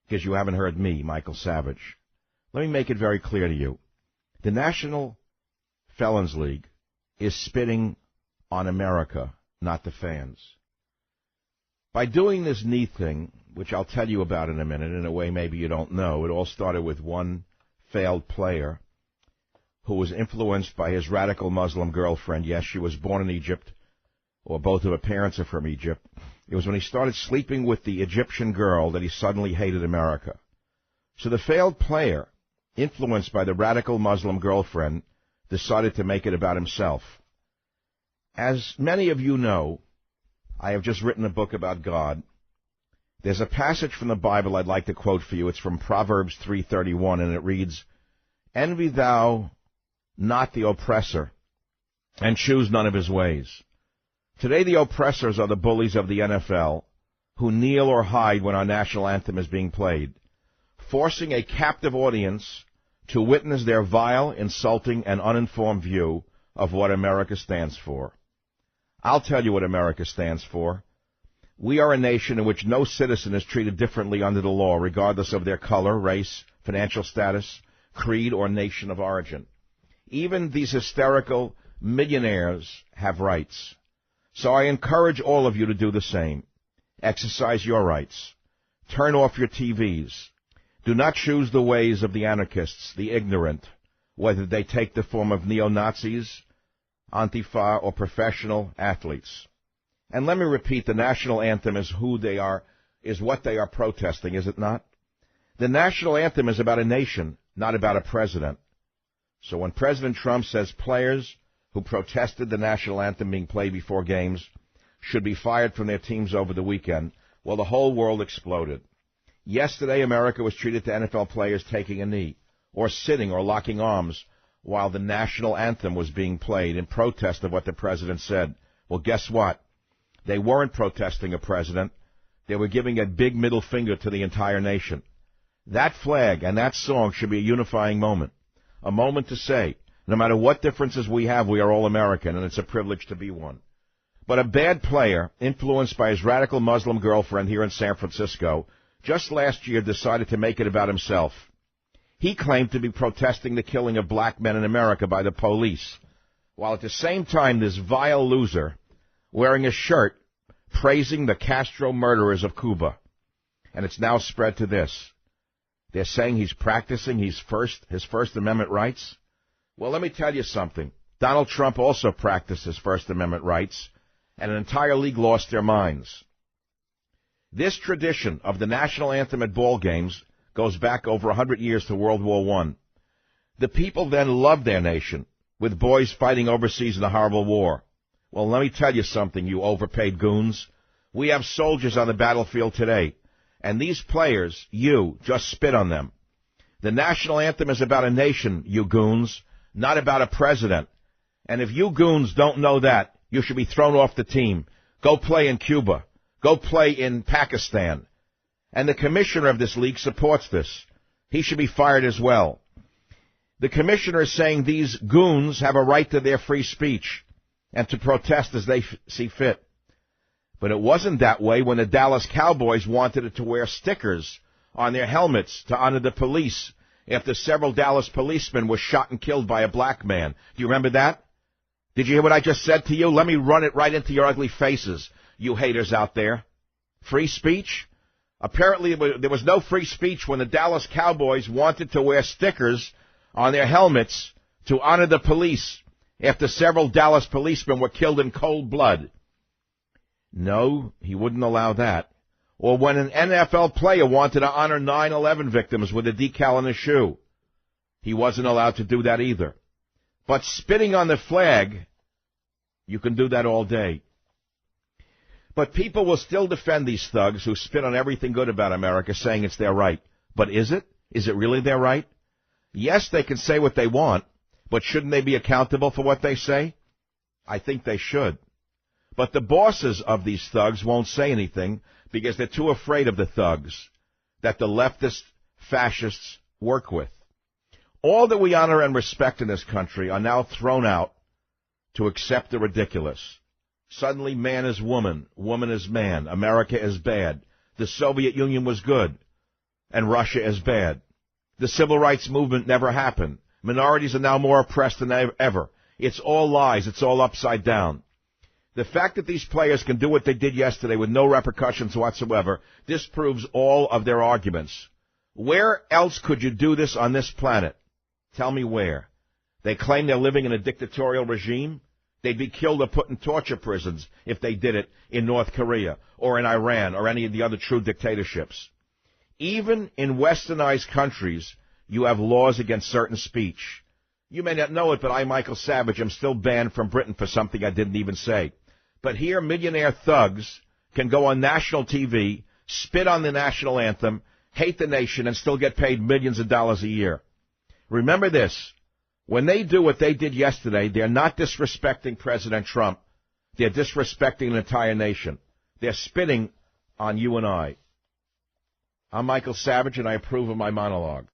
because you haven't heard me, Michael Savage. Let me make it very clear to you. The National Felons League is spitting on America, not the fans. By doing this knee thing, which I'll tell you about in a minute, in a way maybe you don't know, it all started with one failed player who was influenced by his radical Muslim girlfriend. Yes, she was born in Egypt, or both of her parents are from Egypt. It was when he started sleeping with the Egyptian girl that he suddenly hated America. So the failed player, influenced by the radical Muslim girlfriend, decided to make it about himself. As many of you know, I have just written a book about God. There's a passage from the Bible I'd like to quote for you. It's from Proverbs 3:31, and it reads, "Envy thou not the oppressor, and choose none of his ways." Today the oppressors are the bullies of the NFL, who kneel or hide when our national anthem is being played, forcing a captive audience to witness their vile, insulting, and uninformed view of what America stands for. I'll tell you what America stands for. We are a nation in which no citizen is treated differently under the law, regardless of their color, race, financial status, creed, or nation of origin. Even these hysterical millionaires have rights. So I encourage all of you to do the same. Exercise your rights. Turn off your TVs. Do not choose the ways of the anarchists, the ignorant, whether they take the form of neo-Nazis, Antifa, or professional athletes. And let me repeat, the national anthem is what they are protesting, is it not? The national anthem is about a nation, not about a president. So when President Trump says players who protested the national anthem being played before games should be fired from their teams over the weekend, well, the whole world exploded. Yesterday, America was treated to NFL players taking a knee, or sitting or locking arms while the national anthem was being played in protest of what the president said. Well, guess what? They weren't protesting a president. They were giving a big middle finger to the entire nation. That flag and that song should be a unifying moment, a moment to say, no matter what differences we have, we are all American, and it's a privilege to be one. But a bad player, influenced by his radical Muslim girlfriend here in San Francisco, just last year decided to make it about himself. He claimed to be protesting the killing of black men in America by the police, while at the same time this vile loser, wearing a shirt praising the Castro murderers of Cuba. And it's now spread to this. They're saying he's practicing his First Amendment rights. Well, let me tell you something. Donald Trump also practiced his First Amendment rights, and an entire league lost their minds. This tradition of the national anthem at ball games goes back over 100 years to World War I. The people then loved their nation, with boys fighting overseas in a horrible war. Well, let me tell you something, you overpaid goons. We have soldiers on the battlefield today, and these players, you, just spit on them. The national anthem is about a nation, you goons, not about a president. And if you goons don't know that, you should be thrown off the team. Go play in Cuba. Go play in Pakistan. And the commissioner of this league supports this. He should be fired as well. The commissioner is saying these goons have a right to their free speech and to protest as they see fit. But it wasn't that way when the Dallas Cowboys wanted it to wear stickers on their helmets to honor the police after several Dallas policemen were shot and killed by a black man. Do you remember that? Did you hear what I just said to you? Let me run it right into your ugly faces, you haters out there. Free speech? Apparently there was no free speech when the Dallas Cowboys wanted to wear stickers on their helmets to honor the police after several Dallas policemen were killed in cold blood. No, he wouldn't allow that. Or when an NFL player wanted to honor 9/11 victims with a decal on his shoe, he wasn't allowed to do that either. But spitting on the flag, you can do that all day. But people will still defend these thugs who spit on everything good about America, saying it's their right. But is it? Is it really their right? Yes, they can say what they want, but shouldn't they be accountable for what they say? I think they should. But the bosses of these thugs won't say anything because they're too afraid of the thugs that the leftist fascists work with. All that we honor and respect in this country are now thrown out to accept the ridiculous. Suddenly man is woman, woman is man, America is bad, the Soviet Union was good. and Russia is bad. The civil rights movement never happened. Minorities are now more oppressed than ever. It's all lies. It's all upside down. The fact that these players can do what they did yesterday with no repercussions whatsoever disproves all of their arguments. Where else could you do this on this planet? Tell me where. They claim they're living in a dictatorial regime. They'd be killed or put in torture prisons if they did it in North Korea or in Iran or any of the other true dictatorships. Even in westernized countries, you have laws against certain speech. You may not know it, but I, Michael Savage, am still banned from Britain for something I didn't even say. But here, millionaire thugs can go on national TV, spit on the national anthem, hate the nation, and still get paid millions of dollars a year. Remember this. When they do what they did yesterday, they're not disrespecting President Trump. They're disrespecting an entire nation. They're spitting on you and I. I'm Michael Savage, and I approve of my monologue.